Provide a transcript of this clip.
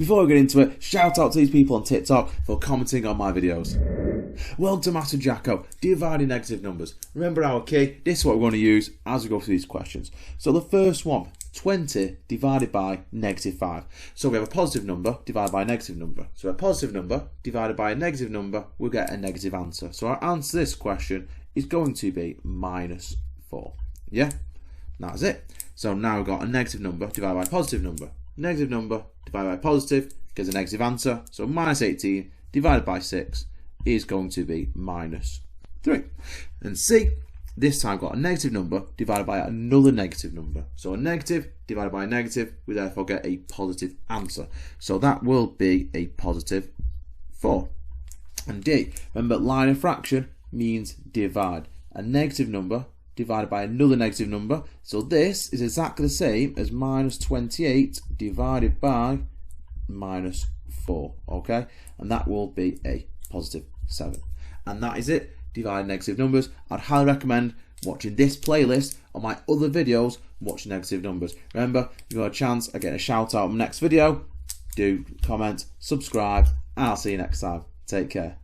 Before we get into it, shout out to these people on TikTok for commenting on my videos. Welcome to Master Jacko, dividing negative numbers. Remember our key, this is what we're going to use as we go through these questions. So the first one, 20 divided by negative 5. So we have a positive number divided by a negative number. So a positive number divided by a negative number, we'll get a negative answer. So our answer to this question is going to be minus 4. Yeah, that's it. So now we've got a negative number divided by a positive number. Negative number divided by positive gives a negative answer. So minus 18 divided by 6 is going to be minus 3. And C, this time I've got a negative number divided by another negative number. So a negative divided by a negative, we therefore get a positive answer. So that will be a positive 4. And D, remember line and fraction means divide. A negative number divided by another negative number. So this is exactly the same as minus 28 divided by minus 4. Okay, and that will be a positive 7. And that is it, divide negative numbers. I'd highly recommend watching this playlist or my other videos, watching negative numbers. Remember, if you have a chance of getting a shout out in the next video, do comment, subscribe, and I'll see you next time. Take care.